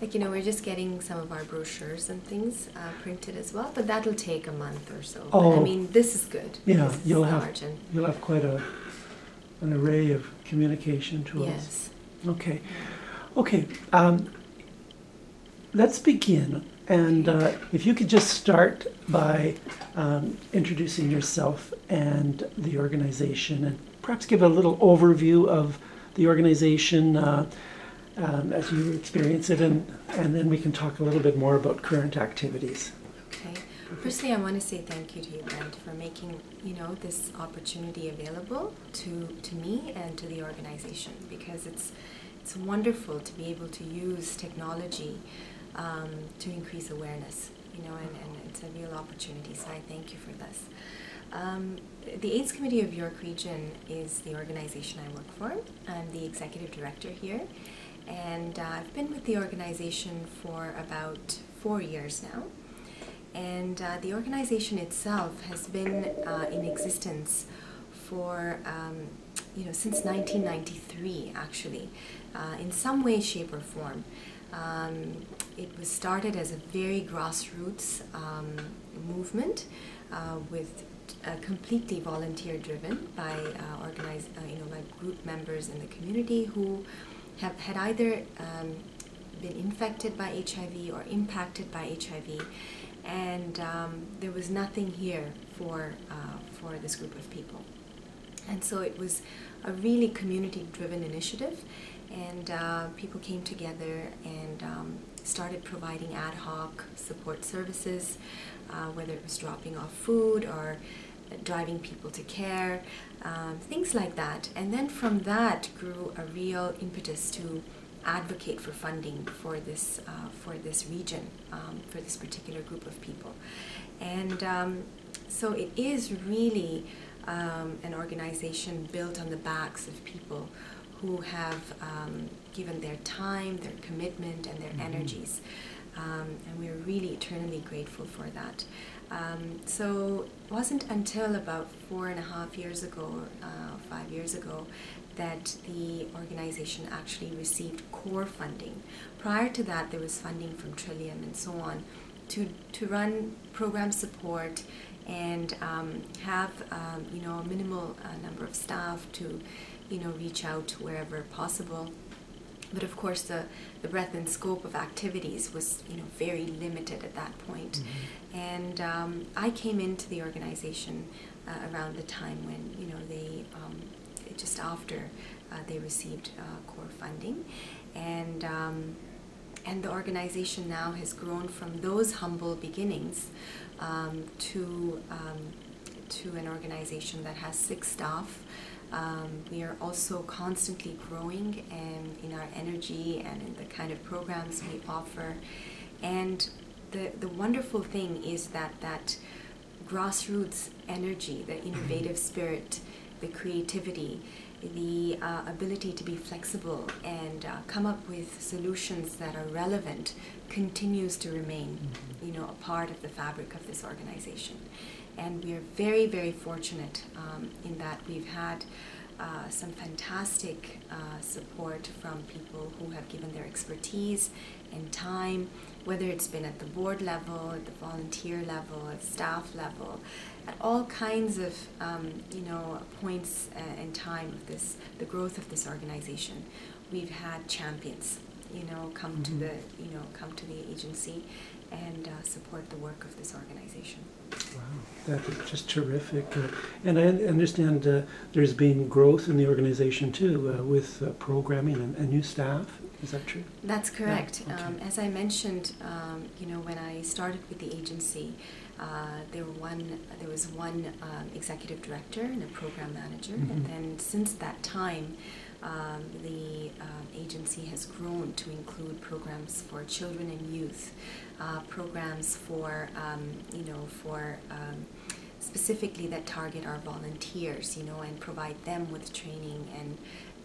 Like, we're just getting some of our brochures and things printed as well, but that'll take a month or so. Oh. But, I mean, this is good. Yeah, this you'll is have quite an array of communication tools. Yes. Okay. Okay. Let's begin. And if you could just start by introducing yourself and the organization, and perhaps give a little overview of the organization as you experience it, and then we can talk a little bit more about current activities. Okay. Firstly, I want to say thank you to you, Brent, for making this opportunity available to me and to the organization, because it's wonderful to be able to use technology to increase awareness, and it's a real opportunity. So I thank you for this. The AIDS Committee of York Region is the organization I work for. I'm the executive director here, and I've been with the organization for about 4 years now. And the organization itself has been in existence for since 1993, actually, in some way, shape, or form. It was started as a very grassroots movement with completely volunteer-driven by by group members in the community who had either been infected by HIV or impacted by HIV, and there was nothing here for this group of people. And so it was a really community-driven initiative, and people came together and started providing ad hoc support services, whether it was dropping off food or driving people to care, things like that. And then from that grew a real impetus to advocate for funding for this region, for this particular group of people. And so it is really an organization built on the backs of people who have given their time, their commitment, and their energies. And we're really eternally grateful for that. So it wasn't until about 4.5 years ago, 5 years ago, that the organization actually received core funding. Prior to that, there was funding from Trillium and so on to run program support and have a minimal number of staff to reach out wherever possible. But of course, the breadth and scope of activities was very limited at that point. Mm-hmm. And I came into the organization around the time when they just after they received core funding, and the organization now has grown from those humble beginnings to an organization that has 6 staff. We are also constantly growing in our energy and in the kind of programs we offer. And the wonderful thing is that grassroots energy, the innovative spirit, the creativity, the ability to be flexible and come up with solutions that are relevant continues to remain, a part of the fabric of this organization. And we are very, very fortunate in that we've had some fantastic support from people who have given their expertise and time, whether it's been at the board level, at the volunteer level, at staff level, at all kinds of points in time of the growth of this organization. We've had champions, come to the agency and support the work of this organization. Wow, that's just terrific. And I understand there's been growth in the organization too, with programming and new staff. Is that true? That's correct. Yeah. Okay. As I mentioned, when I started with the agency, there was one executive director and a program manager, and then since that time, the agency has grown to include programs for children and youth, programs for specifically that target our volunteers, and provide them with training and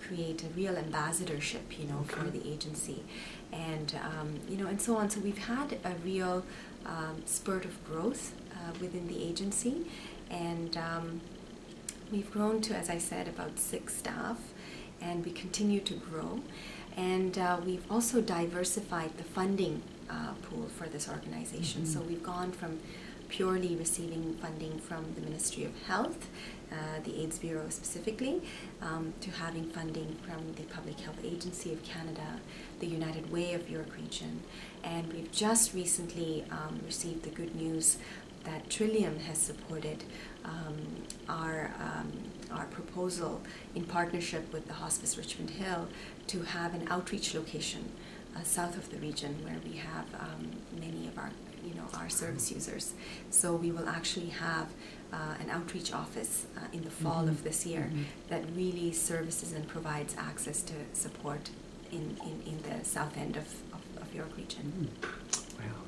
create a real ambassadorship, for the agency, and and so on. So we've had a real spurt of growth within the agency, and we've grown to, as I said, about 6 staff, and we continue to grow. And we've also diversified the funding pool for this organization. So we've gone from purely receiving funding from the Ministry of Health, the AIDS Bureau specifically, to having funding from the Public Health Agency of Canada, the United Way of York Region, and we've just recently received the good news that Trillium has supported our proposal in partnership with the Hospice Richmond Hill to have an outreach location south of the region where we have many of our service users. So we will actually have an outreach office in the fall of this year that really services and provides access to support in the south end of York region. Wow.